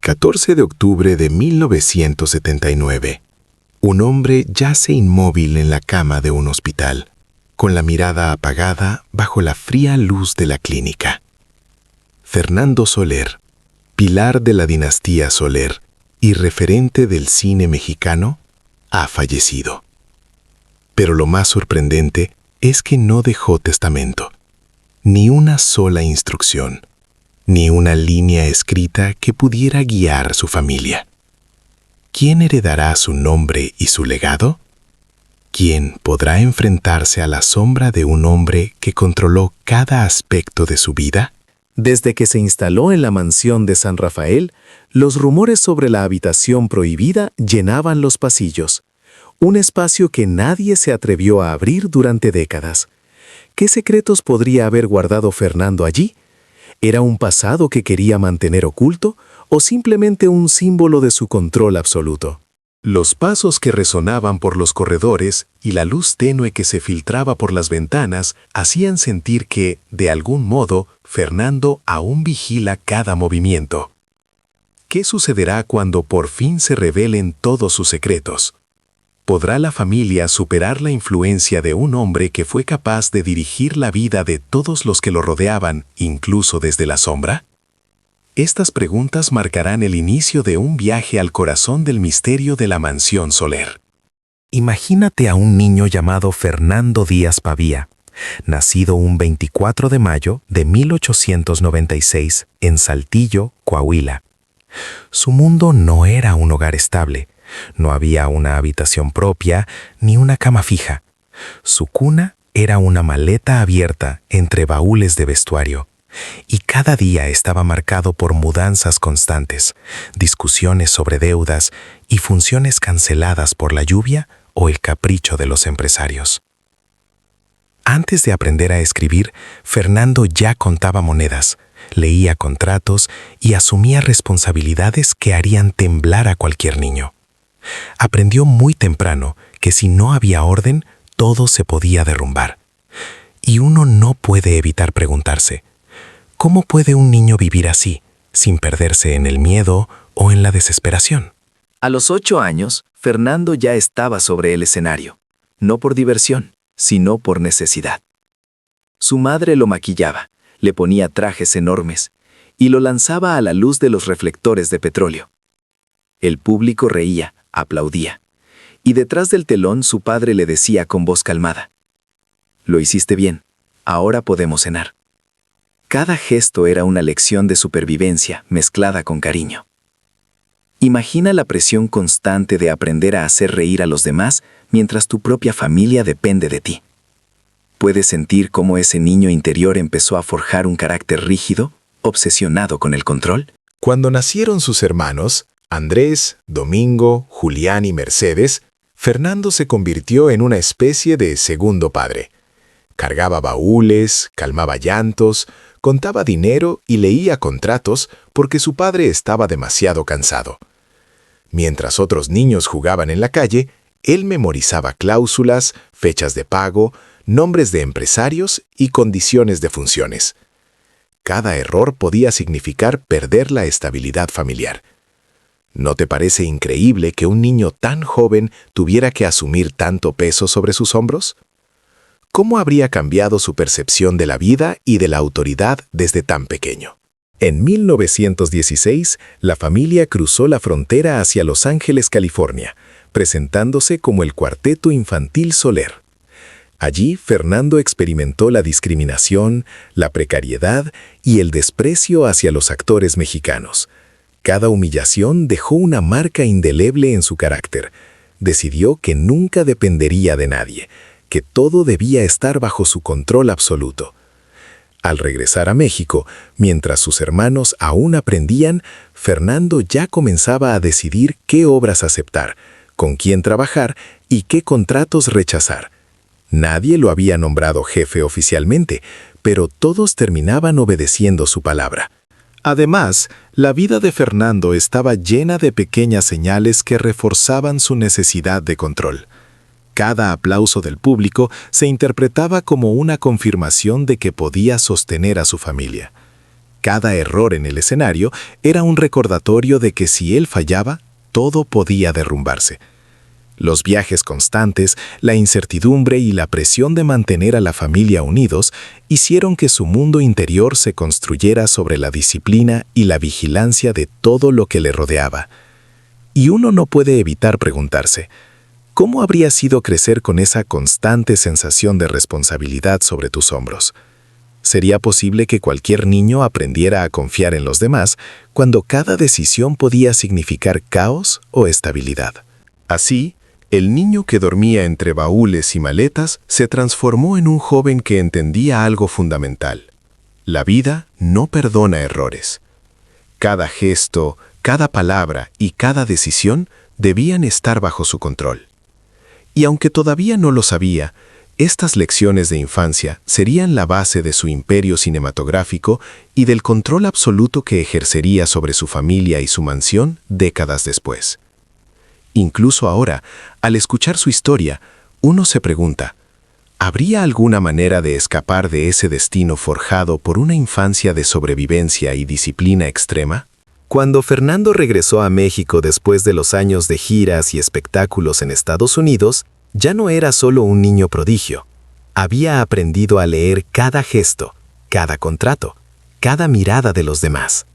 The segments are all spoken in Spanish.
14 de octubre de 1979, un hombre yace inmóvil en la cama de un hospital, con la mirada apagada bajo la fría luz de la clínica. Fernando Soler, pilar de la dinastía Soler y referente del cine mexicano, ha fallecido. Pero lo más sorprendente es que no dejó testamento, ni una sola instrucción, ni una línea escrita que pudiera guiar a su familia. ¿Quién heredará su nombre y su legado? ¿Quién podrá enfrentarse a la sombra de un hombre que controló cada aspecto de su vida? Desde que se instaló en la mansión de San Rafael, los rumores sobre la habitación prohibida llenaban los pasillos, un espacio que nadie se atrevió a abrir durante décadas. ¿Qué secretos podría haber guardado Fernando allí? ¿Era un pasado que quería mantener oculto o simplemente un símbolo de su control absoluto? Los pasos que resonaban por los corredores y la luz tenue que se filtraba por las ventanas hacían sentir que, de algún modo, Fernando aún vigila cada movimiento. ¿Qué sucederá cuando por fin se revelen todos sus secretos? ¿Podrá la familia superar la influencia de un hombre que fue capaz de dirigir la vida de todos los que lo rodeaban, incluso desde la sombra? Estas preguntas marcarán el inicio de un viaje al corazón del misterio de la mansión Soler. Imagínate a un niño llamado Fernando Díaz Pavía, nacido un 24 de mayo de 1896 en Saltillo, Coahuila. Su mundo no era un hogar estable. No había una habitación propia ni una cama fija. Su cuna era una maleta abierta entre baúles de vestuario. Y cada día estaba marcado por mudanzas constantes, discusiones sobre deudas y funciones canceladas por la lluvia o el capricho de los empresarios. Antes de aprender a escribir, Fernando ya contaba monedas, leía contratos y asumía responsabilidades que harían temblar a cualquier niño. Aprendió muy temprano que si no había orden, todo se podía derrumbar. Y uno no puede evitar preguntarse, ¿cómo puede un niño vivir así, sin perderse en el miedo o en la desesperación? A los 8 años, Fernando ya estaba sobre el escenario, no por diversión, sino por necesidad. Su madre lo maquillaba, le ponía trajes enormes y lo lanzaba a la luz de los reflectores de petróleo. El público reía, aplaudía, y detrás del telón su padre le decía con voz calmada: «Lo hiciste bien, ahora podemos cenar». Cada gesto era una lección de supervivencia mezclada con cariño. Imagina la presión constante de aprender a hacer reír a los demás mientras tu propia familia depende de ti. ¿Puedes sentir cómo ese niño interior empezó a forjar un carácter rígido, obsesionado con el control? Cuando nacieron sus hermanos, Andrés, Domingo, Julián y Mercedes, Fernando se convirtió en una especie de segundo padre. Cargaba baúles, calmaba llantos, contaba dinero y leía contratos porque su padre estaba demasiado cansado. Mientras otros niños jugaban en la calle, él memorizaba cláusulas, fechas de pago, nombres de empresarios y condiciones de funciones. Cada error podía significar perder la estabilidad familiar. ¿No te parece increíble que un niño tan joven tuviera que asumir tanto peso sobre sus hombros? ¿Cómo habría cambiado su percepción de la vida y de la autoridad desde tan pequeño? En 1916, la familia cruzó la frontera hacia Los Ángeles, California, presentándose como el Cuarteto Infantil Soler. Allí, Fernando experimentó la discriminación, la precariedad y el desprecio hacia los actores mexicanos. Cada humillación dejó una marca indeleble en su carácter. Decidió que nunca dependería de nadie, que todo debía estar bajo su control absoluto. Al regresar a México, mientras sus hermanos aún aprendían, Fernando ya comenzaba a decidir qué obras aceptar, con quién trabajar y qué contratos rechazar. Nadie lo había nombrado jefe oficialmente, pero todos terminaban obedeciendo su palabra. Además, la vida de Fernando estaba llena de pequeñas señales que reforzaban su necesidad de control. Cada aplauso del público se interpretaba como una confirmación de que podía sostener a su familia. Cada error en el escenario era un recordatorio de que si él fallaba, todo podía derrumbarse. Los viajes constantes, la incertidumbre y la presión de mantener a la familia unidos hicieron que su mundo interior se construyera sobre la disciplina y la vigilancia de todo lo que le rodeaba. Y uno no puede evitar preguntarse, ¿cómo habría sido crecer con esa constante sensación de responsabilidad sobre tus hombros? ¿Sería posible que cualquier niño aprendiera a confiar en los demás cuando cada decisión podía significar caos o estabilidad? Así, el niño que dormía entre baúles y maletas se transformó en un joven que entendía algo fundamental. La vida no perdona errores. Cada gesto, cada palabra y cada decisión debían estar bajo su control. Y aunque todavía no lo sabía, estas lecciones de infancia serían la base de su imperio cinematográfico y del control absoluto que ejercería sobre su familia y su mansión décadas después. Incluso ahora, al escuchar su historia, uno se pregunta, ¿habría alguna manera de escapar de ese destino forjado por una infancia de sobrevivencia y disciplina extrema? Cuando Fernando regresó a México después de los años de giras y espectáculos en Estados Unidos, ya no era solo un niño prodigio. Había aprendido a leer cada gesto, cada contrato, cada mirada de los demás.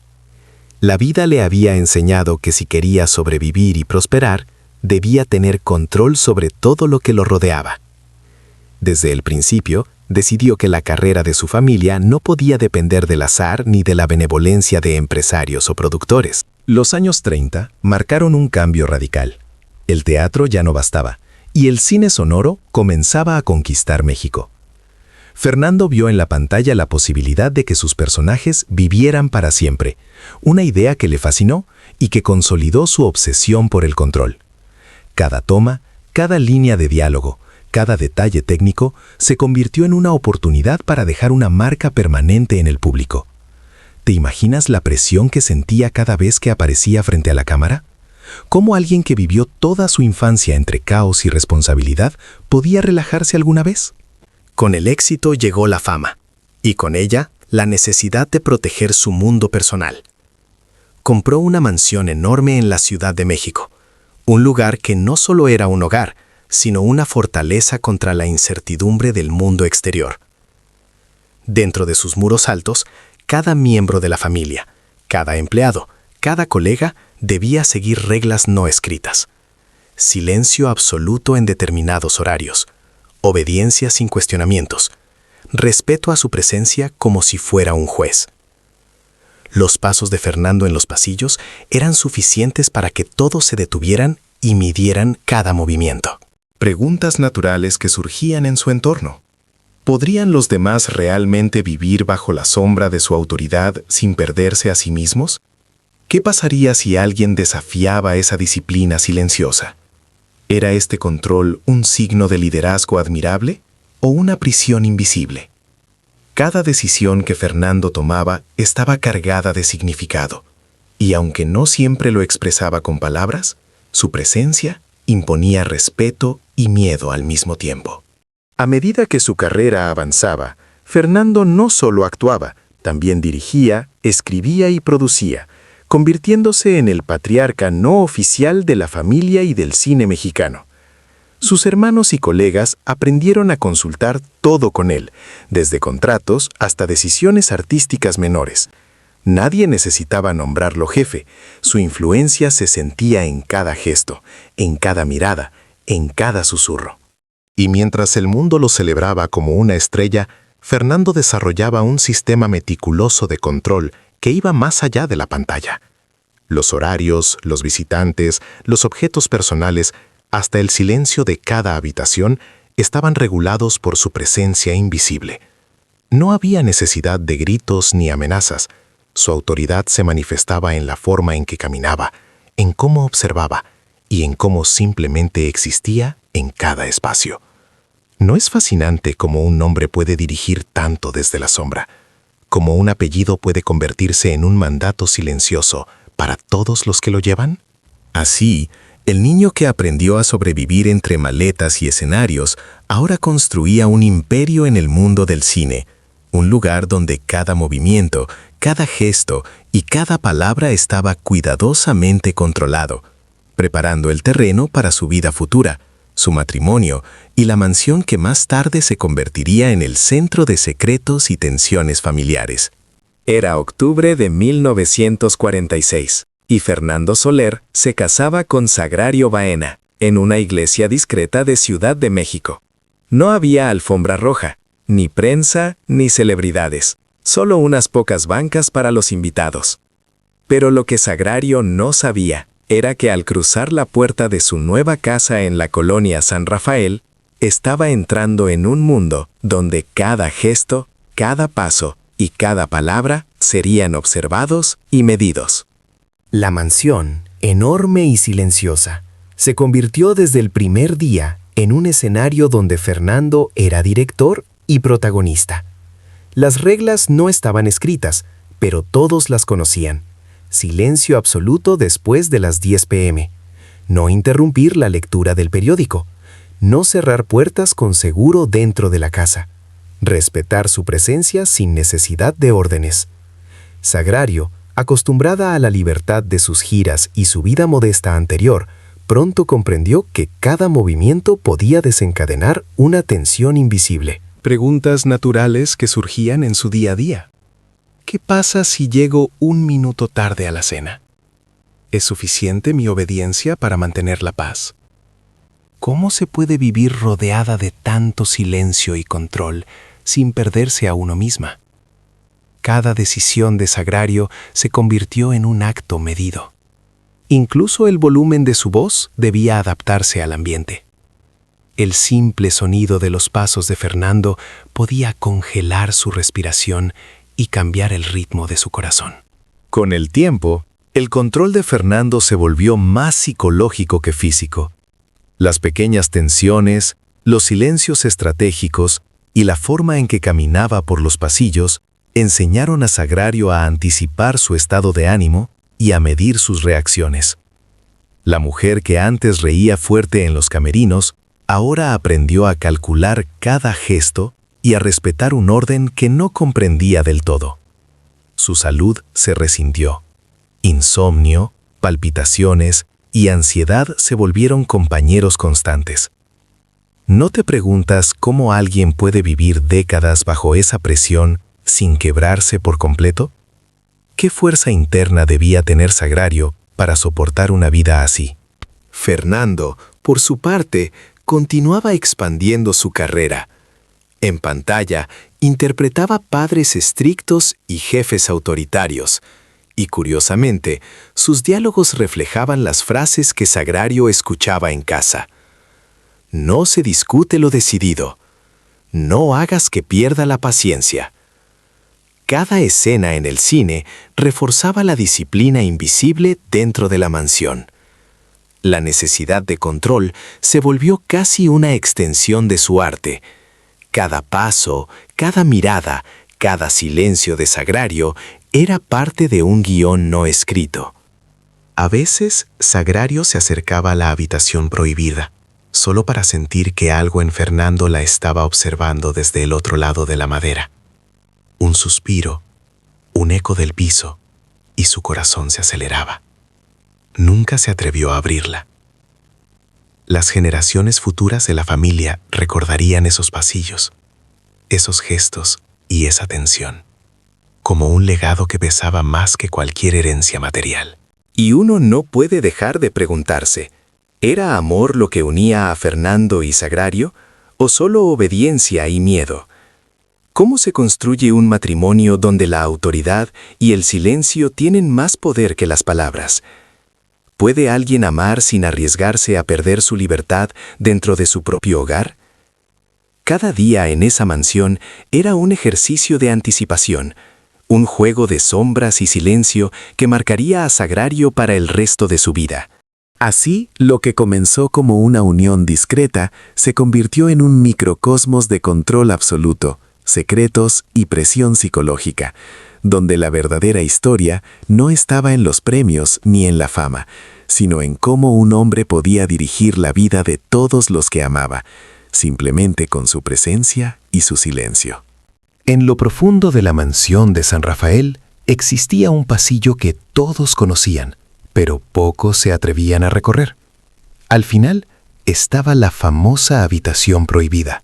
La vida le había enseñado que si quería sobrevivir y prosperar, debía tener control sobre todo lo que lo rodeaba. Desde el principio, decidió que la carrera de su familia no podía depender del azar ni de la benevolencia de empresarios o productores. Los años 30 marcaron un cambio radical. El teatro ya no bastaba, y el cine sonoro comenzaba a conquistar México. Fernando vio en la pantalla la posibilidad de que sus personajes vivieran para siempre, una idea que le fascinó y que consolidó su obsesión por el control. Cada toma, cada línea de diálogo, cada detalle técnico se convirtió en una oportunidad para dejar una marca permanente en el público. ¿Te imaginas la presión que sentía cada vez que aparecía frente a la cámara? ¿Cómo alguien que vivió toda su infancia entre caos y responsabilidad podía relajarse alguna vez? Con el éxito llegó la fama, y con ella la necesidad de proteger su mundo personal. Compró una mansión enorme en la Ciudad de México, un lugar que no solo era un hogar, sino una fortaleza contra la incertidumbre del mundo exterior. Dentro de sus muros altos, cada miembro de la familia, cada empleado, cada colega debía seguir reglas no escritas. Silencio absoluto en determinados horarios, obediencia sin cuestionamientos, respeto a su presencia como si fuera un juez. Los pasos de Fernando en los pasillos eran suficientes para que todos se detuvieran y midieran cada movimiento. Preguntas naturales que surgían en su entorno. ¿Podrían los demás realmente vivir bajo la sombra de su autoridad sin perderse a sí mismos? ¿Qué pasaría si alguien desafiaba esa disciplina silenciosa? ¿Era este control un signo de liderazgo admirable o una prisión invisible? Cada decisión que Fernando tomaba estaba cargada de significado, y aunque no siempre lo expresaba con palabras, su presencia imponía respeto y miedo al mismo tiempo. A medida que su carrera avanzaba, Fernando no solo actuaba, también dirigía, escribía y producía, convirtiéndose en el patriarca no oficial de la familia y del cine mexicano. Sus hermanos y colegas aprendieron a consultar todo con él, desde contratos hasta decisiones artísticas menores. Nadie necesitaba nombrarlo jefe, su influencia se sentía en cada gesto, en cada mirada, en cada susurro. Y mientras el mundo lo celebraba como una estrella, Fernando desarrollaba un sistema meticuloso de control que iba más allá de la pantalla. Los horarios, los visitantes, los objetos personales, hasta el silencio de cada habitación, estaban regulados por su presencia invisible. No había necesidad de gritos ni amenazas. Su autoridad se manifestaba en la forma en que caminaba, en cómo observaba y en cómo simplemente existía en cada espacio. ¿No es fascinante cómo un nombre puede dirigir tanto desde la sombra? ¿Cómo un apellido puede convertirse en un mandato silencioso para todos los que lo llevan? Así, el niño que aprendió a sobrevivir entre maletas y escenarios ahora construía un imperio en el mundo del cine, un lugar donde cada movimiento, cada gesto y cada palabra estaba cuidadosamente controlado, preparando el terreno para su vida futura, su matrimonio y la mansión que más tarde se convertiría en el centro de secretos y tensiones familiares. Era octubre de 1946 y Fernando Soler se casaba con Sagrario Baena en una iglesia discreta de Ciudad de México. No había alfombra roja, ni prensa, ni celebridades, solo unas pocas bancas para los invitados. Pero lo que Sagrario no sabía era que al cruzar la puerta de su nueva casa en la colonia San Rafael, estaba entrando en un mundo donde cada gesto, cada paso y cada palabra serían observados y medidos. La mansión, enorme y silenciosa, se convirtió desde el primer día en un escenario donde Fernando era director y protagonista. Las reglas no estaban escritas, pero todos las conocían. Silencio absoluto después de las 10 p.m. No interrumpir la lectura del periódico. No cerrar puertas con seguro dentro de la casa. Respetar su presencia sin necesidad de órdenes. Sagrario, acostumbrada a la libertad de sus giras y su vida modesta anterior, pronto comprendió que cada movimiento podía desencadenar una tensión invisible. Preguntas naturales que surgían en su día a día. ¿Qué pasa si llego un minuto tarde a la cena? ¿Es suficiente mi obediencia para mantener la paz? ¿Cómo se puede vivir rodeada de tanto silencio y control sin perderse a uno misma? Cada decisión de Sagrario se convirtió en un acto medido. Incluso el volumen de su voz debía adaptarse al ambiente. El simple sonido de los pasos de Fernando podía congelar su respiración y cambiar el ritmo de su corazón. Con el tiempo, el control de Fernando se volvió más psicológico que físico. Las pequeñas tensiones, los silencios estratégicos y la forma en que caminaba por los pasillos enseñaron a Sagrario a anticipar su estado de ánimo y a medir sus reacciones. La mujer que antes reía fuerte en los camerinos, ahora aprendió a calcular cada gesto y a respetar un orden que no comprendía del todo. Su salud se resintió. Insomnio, palpitaciones y ansiedad se volvieron compañeros constantes. ¿No te preguntas cómo alguien puede vivir décadas bajo esa presión sin quebrarse por completo? ¿Qué fuerza interna debía tener Sagrario para soportar una vida así? Fernando, por su parte, continuaba expandiendo su carrera. En pantalla, interpretaba padres estrictos y jefes autoritarios, y curiosamente, sus diálogos reflejaban las frases que Sagrario escuchaba en casa. No se discute lo decidido. No hagas que pierda la paciencia. Cada escena en el cine reforzaba la disciplina invisible dentro de la mansión. La necesidad de control se volvió casi una extensión de su arte. Cada paso, cada mirada, cada silencio de Sagrario era parte de un guión no escrito. A veces, Sagrario se acercaba a la habitación prohibida, solo para sentir que algo en Fernando la estaba observando desde el otro lado de la madera. Un suspiro, un eco del piso, y su corazón se aceleraba. Nunca se atrevió a abrirla. Las generaciones futuras de la familia recordarían esos pasillos, esos gestos y esa tensión, como un legado que pesaba más que cualquier herencia material. Y uno no puede dejar de preguntarse, ¿era amor lo que unía a Fernando y Sagrario, o solo obediencia y miedo? ¿Cómo se construye un matrimonio donde la autoridad y el silencio tienen más poder que las palabras? ¿Puede alguien amar sin arriesgarse a perder su libertad dentro de su propio hogar? Cada día en esa mansión era un ejercicio de anticipación, un juego de sombras y silencio que marcaría a Sagrario para el resto de su vida. Así, lo que comenzó como una unión discreta se convirtió en un microcosmos de control absoluto, secretos y presión psicológica, donde la verdadera historia no estaba en los premios ni en la fama, sino en cómo un hombre podía dirigir la vida de todos los que amaba, simplemente con su presencia y su silencio. En lo profundo de la mansión de San Rafael, Existía un pasillo que todos conocían, pero pocos se atrevían a recorrer. Al final estaba la famosa habitación prohibida.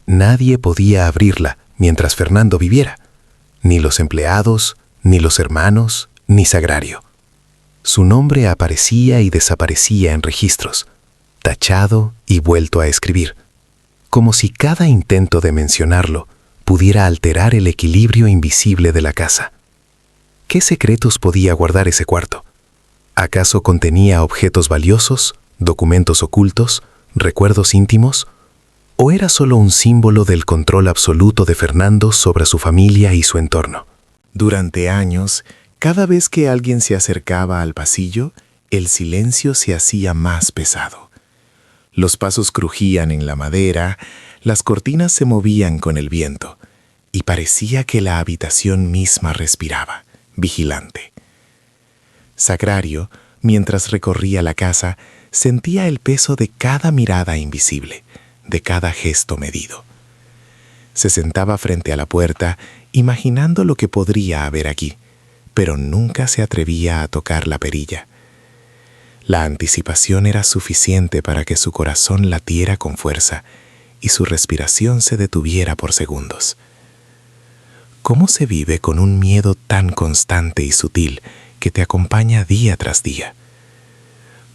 Nadie podía abrirla mientras Fernando viviera, ni los empleados, ni los hermanos, ni Sagrario. Su nombre aparecía y desaparecía en registros, tachado y vuelto a escribir, como si cada intento de mencionarlo pudiera alterar el equilibrio invisible de la casa. ¿Qué secretos podía guardar ese cuarto? ¿Acaso contenía objetos valiosos, documentos ocultos, recuerdos íntimos? ¿O era solo un símbolo del control absoluto de Fernando sobre su familia y su entorno? Durante años, cada vez que alguien se acercaba al pasillo, el silencio se hacía más pesado. Los pasos crujían en la madera, las cortinas se movían con el viento, y parecía que la habitación misma respiraba, vigilante. Sagrario, mientras recorría la casa, sentía el peso de cada mirada invisible, de cada gesto medido. Se sentaba frente a la puerta, imaginando lo que podría haber aquí, pero nunca se atrevía a tocar la perilla. La anticipación era suficiente para que su corazón latiera con fuerza y su respiración se detuviera por segundos. ¿Cómo se vive con un miedo tan constante y sutil que te acompaña día tras día?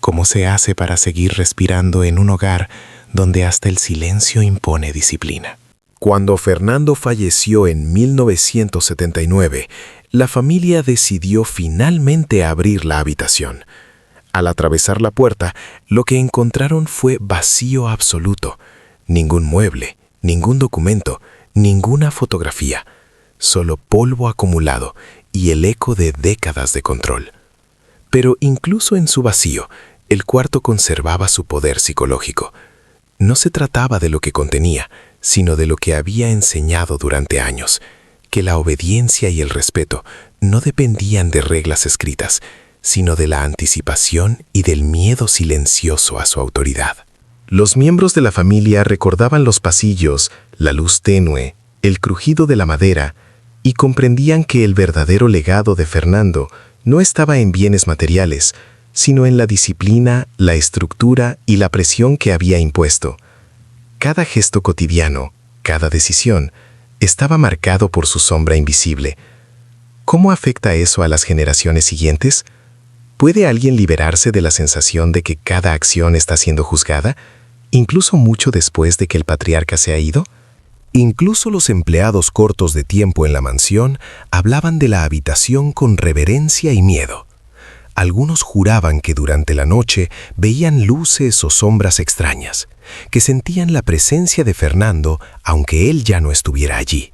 ¿Cómo se hace para seguir respirando en un hogar donde hasta el silencio impone disciplina? Cuando Fernando falleció en 1979, la familia decidió finalmente abrir la habitación. Al atravesar la puerta, lo que encontraron fue vacío absoluto. Ningún mueble, ningún documento, ninguna fotografía. Solo polvo acumulado y el eco de décadas de control. Pero incluso en su vacío, el cuarto conservaba su poder psicológico. No se trataba de lo que contenía, sino de lo que había enseñado durante años, que la obediencia y el respeto no dependían de reglas escritas, sino de la anticipación y del miedo silencioso a su autoridad. Los miembros de la familia recordaban los pasillos, la luz tenue, el crujido de la madera, y comprendían que el verdadero legado de Fernando no estaba en bienes materiales, sino en la disciplina, la estructura y la presión que había impuesto. Cada gesto cotidiano, cada decisión, estaba marcado por su sombra invisible. ¿Cómo afecta eso a las generaciones siguientes? ¿Puede alguien liberarse de la sensación de que cada acción está siendo juzgada, incluso mucho después de que el patriarca se ha ido? Incluso los empleados cortos de tiempo en la mansión hablaban de la habitación con reverencia y miedo. Algunos juraban que durante la noche veían luces o sombras extrañas, que sentían la presencia de Fernando aunque él ya no estuviera allí.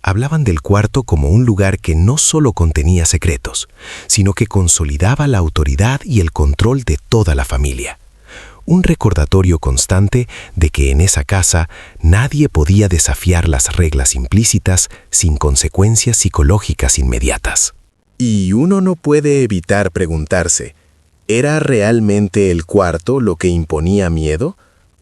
Hablaban del cuarto como un lugar que no solo contenía secretos, sino que consolidaba la autoridad y el control de toda la familia. Un recordatorio constante de que en esa casa nadie podía desafiar las reglas implícitas sin consecuencias psicológicas inmediatas. Y uno no puede evitar preguntarse, ¿era realmente el cuarto lo que imponía miedo?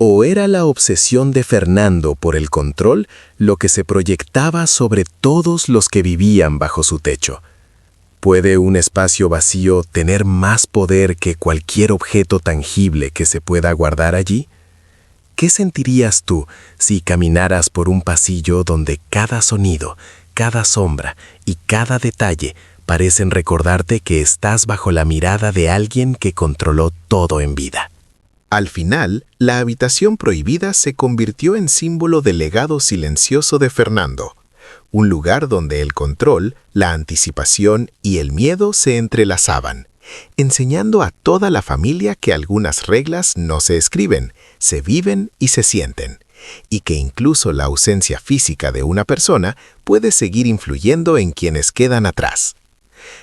¿O era la obsesión de Fernando por el control lo que se proyectaba sobre todos los que vivían bajo su techo? ¿Puede un espacio vacío tener más poder que cualquier objeto tangible que se pueda guardar allí? ¿Qué sentirías tú si caminaras por un pasillo donde cada sonido, cada sombra y cada detalle parecen recordarte que estás bajo la mirada de alguien que controló todo en vida? Al final, la habitación prohibida se convirtió en símbolo del legado silencioso de Fernando. Un lugar donde el control, la anticipación y el miedo se entrelazaban, enseñando a toda la familia que algunas reglas no se escriben, se viven y se sienten, y que incluso la ausencia física de una persona puede seguir influyendo en quienes quedan atrás.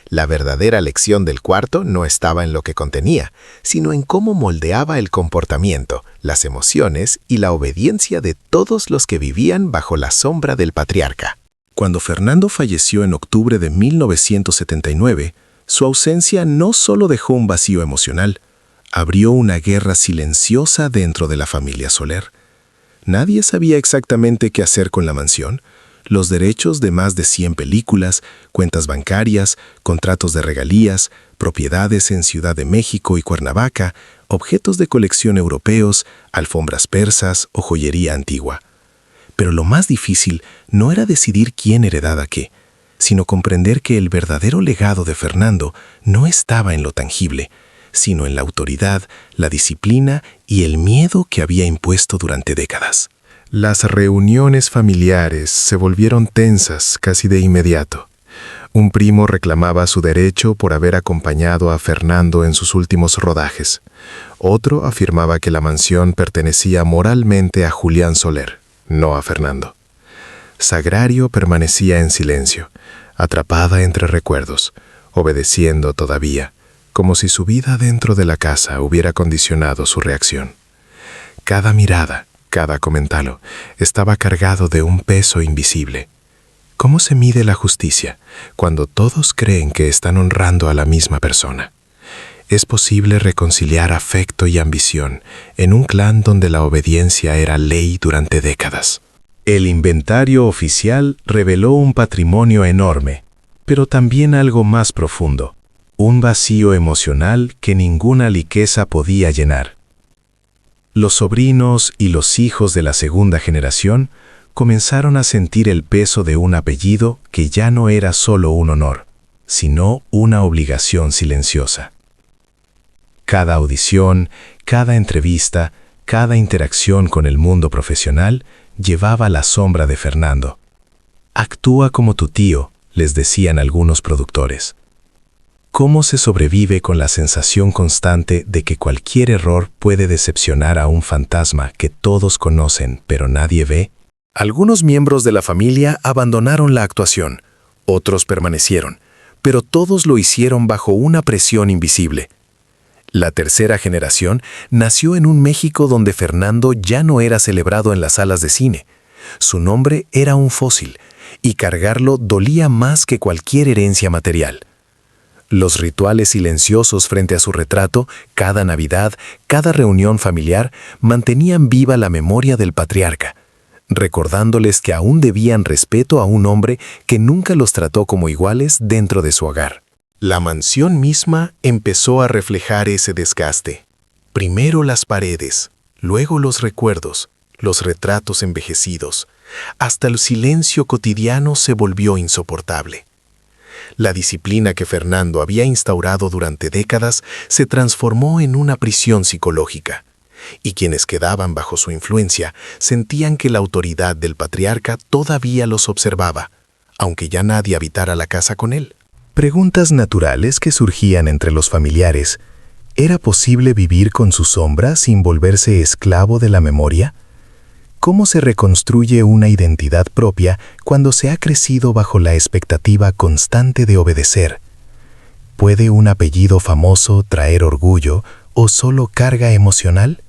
La verdadera lección del cuarto no estaba en lo que contenía, sino en cómo moldeaba el comportamiento, las emociones y la obediencia de todos los que vivían bajo la sombra del patriarca. Cuando Fernando falleció en octubre de 1979, su ausencia no solo dejó un vacío emocional, abrió una guerra silenciosa dentro de la familia Soler. Nadie sabía exactamente qué hacer con la mansión, los derechos de más de 100 películas, cuentas bancarias, contratos de regalías, propiedades en Ciudad de México y Cuernavaca, objetos de colección europeos, alfombras persas o joyería antigua. Pero lo más difícil no era decidir quién heredaba qué, sino comprender que el verdadero legado de Fernando no estaba en lo tangible, sino en la autoridad, la disciplina y el miedo que había impuesto durante décadas. Las reuniones familiares se volvieron tensas casi de inmediato. Un primo reclamaba su derecho por haber acompañado a Fernando en sus últimos rodajes. Otro afirmaba que la mansión pertenecía moralmente a Julián Soler, no a Fernando. Sagrario permanecía en silencio, atrapada entre recuerdos, obedeciendo todavía, como si su vida dentro de la casa hubiera condicionado su reacción. Cada mirada, cada comentario, estaba cargado de un peso invisible. ¿Cómo se mide la justicia cuando todos creen que están honrando a la misma persona? ¿Es posible reconciliar afecto y ambición en un clan donde la obediencia era ley durante décadas? El inventario oficial reveló un patrimonio enorme, pero también algo más profundo, un vacío emocional que ninguna riqueza podía llenar. Los sobrinos y los hijos de la segunda generación comenzaron a sentir el peso de un apellido que ya no era solo un honor, sino una obligación silenciosa. Cada audición, cada entrevista, cada interacción con el mundo profesional llevaba la sombra de Fernando. Actúa como tu tío, les decían algunos productores. ¿Cómo se sobrevive con la sensación constante de que cualquier error puede decepcionar a un fantasma que todos conocen pero nadie ve? Algunos miembros de la familia abandonaron la actuación, otros permanecieron, pero todos lo hicieron bajo una presión invisible. La tercera generación nació en un México donde Fernando ya no era celebrado en las salas de cine. Su nombre era un fósil, y cargarlo dolía más que cualquier herencia material. Los rituales silenciosos frente a su retrato, cada Navidad, cada reunión familiar, mantenían viva la memoria del patriarca, recordándoles que aún debían respeto a un hombre que nunca los trató como iguales dentro de su hogar. La mansión misma empezó a reflejar ese desgaste. Primero las paredes, luego los recuerdos, los retratos envejecidos, hasta el silencio cotidiano se volvió insoportable. La disciplina que Fernando había instaurado durante décadas se transformó en una prisión psicológica, y quienes quedaban bajo su influencia sentían que la autoridad del patriarca todavía los observaba, aunque ya nadie habitara la casa con él. Preguntas naturales que surgían entre los familiares. ¿Era posible vivir con su sombra sin volverse esclavo de la memoria? ¿Cómo se reconstruye una identidad propia cuando se ha crecido bajo la expectativa constante de obedecer? ¿Puede un apellido famoso traer orgullo o solo carga emocional?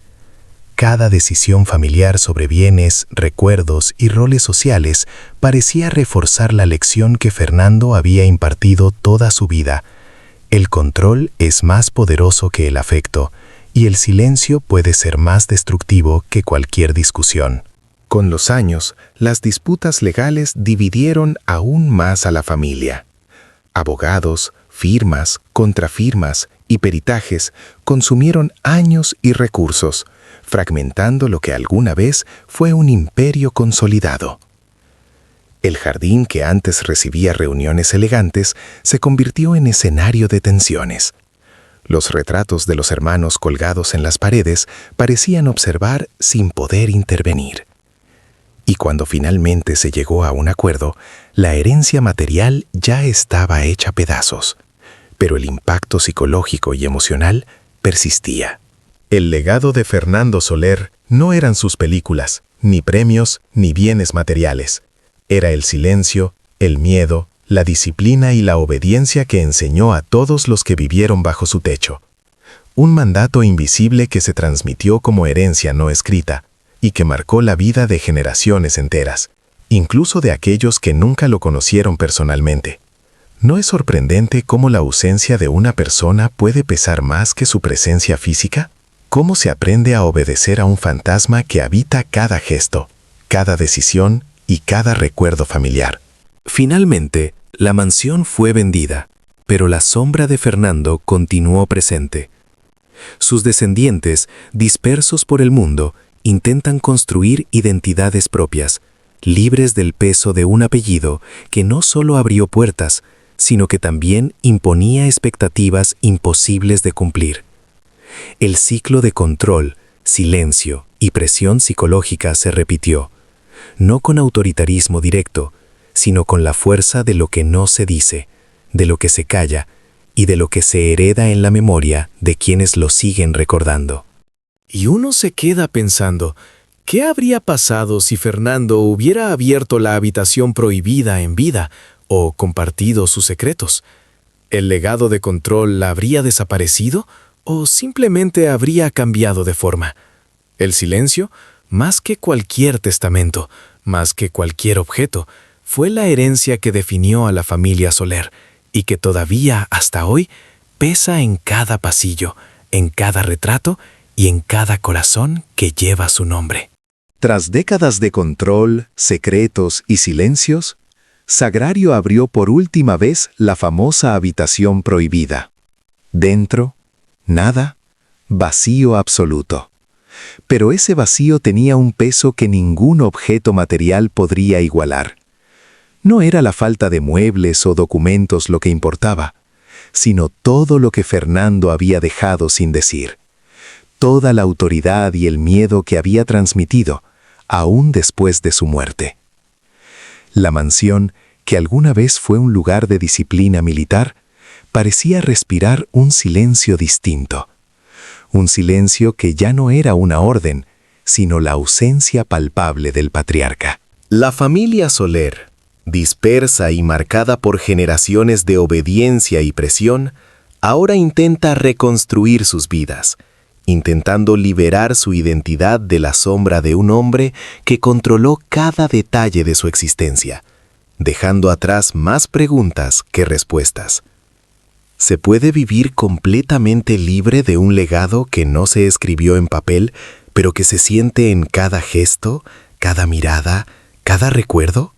Cada decisión familiar sobre bienes, recuerdos y roles sociales parecía reforzar la lección que Fernando había impartido toda su vida. El control es más poderoso que el afecto, y el silencio puede ser más destructivo que cualquier discusión. Con los años, las disputas legales dividieron aún más a la familia. Abogados, firmas, contrafirmas y peritajes consumieron años y recursos, fragmentando lo que alguna vez fue un imperio consolidado. El jardín que antes recibía reuniones elegantes se convirtió en escenario de tensiones. Los retratos de los hermanos colgados en las paredes parecían observar sin poder intervenir. Y cuando finalmente se llegó a un acuerdo, la herencia material ya estaba hecha pedazos, pero el impacto psicológico y emocional persistía. El legado de Fernando Soler no eran sus películas, ni premios, ni bienes materiales. Era el silencio, el miedo, la disciplina y la obediencia que enseñó a todos los que vivieron bajo su techo. Un mandato invisible que se transmitió como herencia no escrita y que marcó la vida de generaciones enteras, incluso de aquellos que nunca lo conocieron personalmente. ¿No es sorprendente cómo la ausencia de una persona puede pesar más que su presencia física? ¿Cómo se aprende a obedecer a un fantasma que habita cada gesto, cada decisión y cada recuerdo familiar. Finalmente, la mansión fue vendida, pero la sombra de Fernando continuó presente. Sus descendientes, dispersos por el mundo, intentan construir identidades propias, libres del peso de un apellido que no solo abrió puertas, sino que también imponía expectativas imposibles de cumplir. El ciclo de control, silencio y presión psicológica se repitió, no con autoritarismo directo, sino con la fuerza de lo que no se dice, de lo que se calla y de lo que se hereda en la memoria de quienes lo siguen recordando. Y uno se queda pensando, ¿qué habría pasado si Fernando hubiera abierto la habitación prohibida en vida o compartido sus secretos? ¿El legado de control habría desaparecido o simplemente habría cambiado de forma? El silencio, más que cualquier testamento, más que cualquier objeto, fue la herencia que definió a la familia Soler y que todavía, hasta hoy, pesa en cada pasillo, en cada retrato y en cada corazón que lleva su nombre. Tras décadas de control, secretos y silencios, Sagrario abrió por última vez la famosa habitación prohibida. Dentro, nada, vacío absoluto. Pero ese vacío tenía un peso que ningún objeto material podría igualar. No era la falta de muebles o documentos lo que importaba, sino todo lo que Fernando había dejado sin decir. Toda la autoridad y el miedo que había transmitido, aún después de su muerte. La mansión, que alguna vez fue un lugar de disciplina militar, parecía respirar un silencio distinto. Un silencio que ya no era una orden, sino la ausencia palpable del patriarca. La familia Soler, dispersa y marcada por generaciones de obediencia y presión, ahora intenta reconstruir sus vidas, intentando liberar su identidad de la sombra de un hombre que controló cada detalle de su existencia, dejando atrás más preguntas que respuestas. ¿Se puede vivir completamente libre de un legado que no se escribió en papel, pero que se siente en cada gesto, cada mirada, cada recuerdo?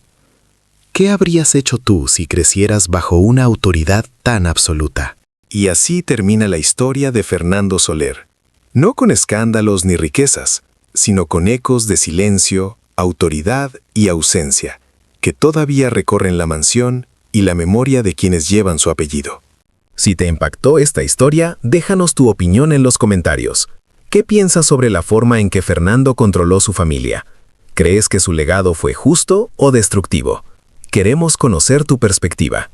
¿Qué habrías hecho tú si crecieras bajo una autoridad tan absoluta? Y así termina la historia de Fernando Soler. No con escándalos ni riquezas, sino con ecos de silencio, autoridad y ausencia, que todavía recorren la mansión y la memoria de quienes llevan su apellido. Si te impactó esta historia, déjanos tu opinión en los comentarios. ¿Qué piensas sobre la forma en que Fernando controló su familia? ¿Crees que su legado fue justo o destructivo? Queremos conocer tu perspectiva.